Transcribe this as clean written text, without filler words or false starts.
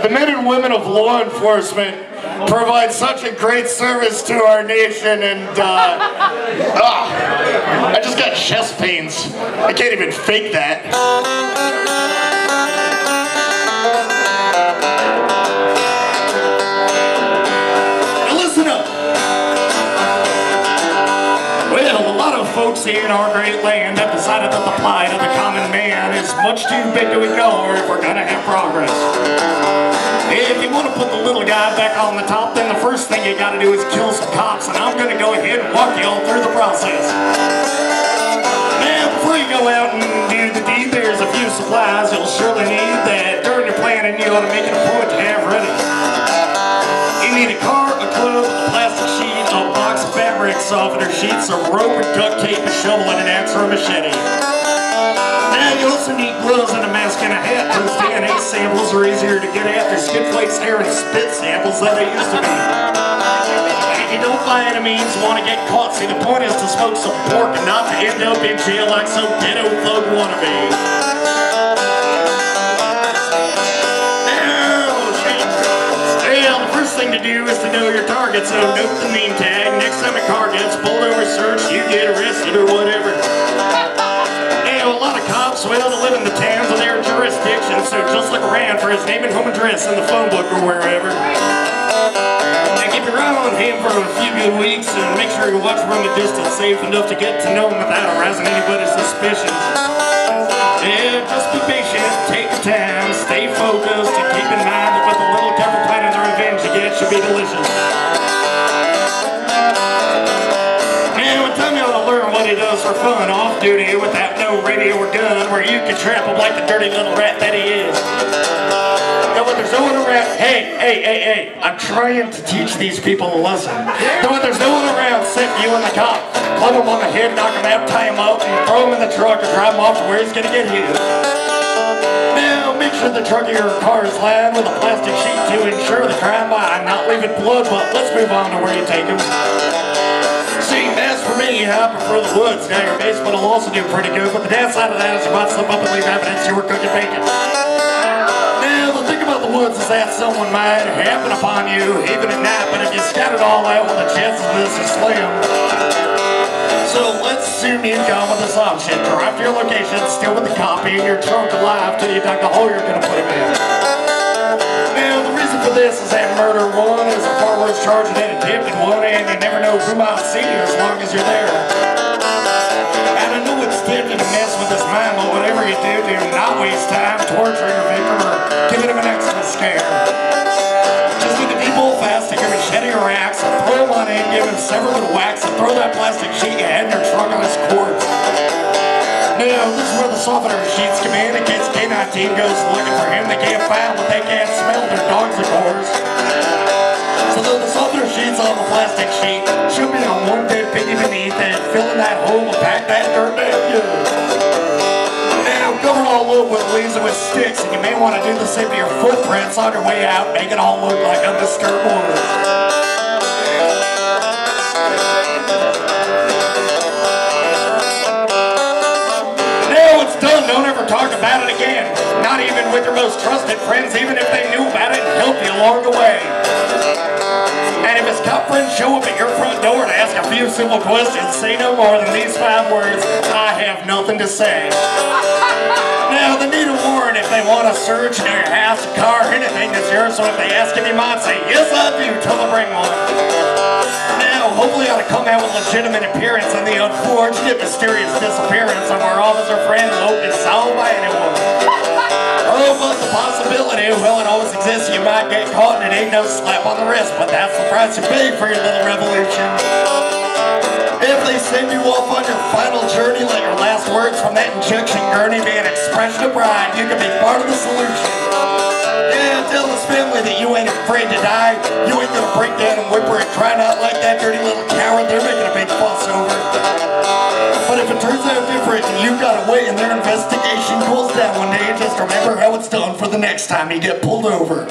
The men and women of law enforcement provide such a great service to our nation, and I just got chest pains. I can't even fake that. Now listen up. Well, a lot of folks here in our great land have decided that the plight of the common man is much too big to ignore if we're gonna have progress. If you want to put the little guy back on the top, then the first thing you gotta do is kill some cops, and I'm gonna go ahead and walk you all through the process. Now, before you go out and do the deed, there's a few supplies you'll surely need that during your planning you ought to make it a point to have ready. You need a car, a club, a plastic sheet, a box of fabric softener sheets, a rope, a duct tape, a shovel, and an axe or a machete. Now you also need gloves and a mask and a hat. Those DNA samples are easier to get at. They're skid flakes, hair, and spit samples than they used to be. And you don't by any means want to get caught. See, the point is to smoke some pork and not to end up in jail like some ghetto thug wannabe. Now, the first thing to do is to know your target. So note the name tag. Next time a car gets pulled over, searched, you get arrested or whatever. A lot of cops, well, they live in the towns of their jurisdiction, so just look around for his name and home address in the phone book or wherever. Now keep your eye on him for a few good weeks and make sure you watch from a distance safe enough to get to know him without arousing anybody's suspicions. Yeah, just be patient, take your time, stay focused, and keep in mind that with a little careful planning, the revenge you get should be delicious. What he does for fun off duty without no radio or gun, where you can trap him like the dirty little rat that he is. Now when there's no one around, hey, I'm trying to teach these people a lesson. Now when there's no one around, sit you and the cop, club him on the head, knock him out, tie him up, and throw him in the truck or drive him off to where he's gonna get you. Now make sure the trunk of your car is lined with a plastic sheet to ensure the crime by not leaving blood, but let's move on to where you take him. See, as for me, I prefer the woods. Now your basement will also do pretty good, but the downside of that is you might slip up and leave evidence you were cooking bacon. Now, the thing about the woods is that someone might happen upon you, even at night, but if you scout it all out, well, the chances of this are slim. So let's assume you've gone with this option. Drive to your location, still with the copy in your trunk alive till you dug the hole you're going to put him in. Now, the reason for this is that murder one is a far worse charge than attempted one, and you never know who might see you as long as you're there. And I know it's tempting to mess with his mind, but whatever you do, do not waste time torturing your victim or giving him an extra scare. Just do the deep old fast, take your machete or axe, throw him on in, give him several little whacks, and throw that plastic sheet you had in your trunk on his corpse. Now, this is where the softener sheets come in case K-9 team goes looking for him. They can't find what they can't smell, their dogs, of course. So though the softener sheets on the plastic sheet should be on one dead piggy beneath it, fill in that hole and pack that dirt down good. Now, cover all up with leaves and with sticks, and you may want to do the same to your footprints on your way out, make it all look like undisturbed woods. Don't ever talk about it again. Not even with your most trusted friends, even if they knew about it and helped you along the way. And if his cop friends show up at your front door to ask a few simple questions, say no more than these 5 words: I have nothing to say. Now, they need a warrant if they want to search your house, car, anything that's yours, so if they ask him, you might say, yes I do, till they bring one. Now, hopefully I ought to come out with legitimate appearance on the unfortunate mysterious disappearance of our officer friend who won't be solved by anyone. Oh, but the possibility, well, it always exists. You might get caught and it ain't no slap on the wrist, but that's the price you pay for your little revolution. If they send you off on your final journey, let your last words from that injection gurney be an expression of pride. You can be part of the solution. Yeah, tell this family that you ain't afraid to die. You ain't gonna break down and whimper and cry out like that dirty little coward they're making a big fuss over. But if it turns out different and you got away and their investigation cools down one day, just remember how it's done for the next time you get pulled over.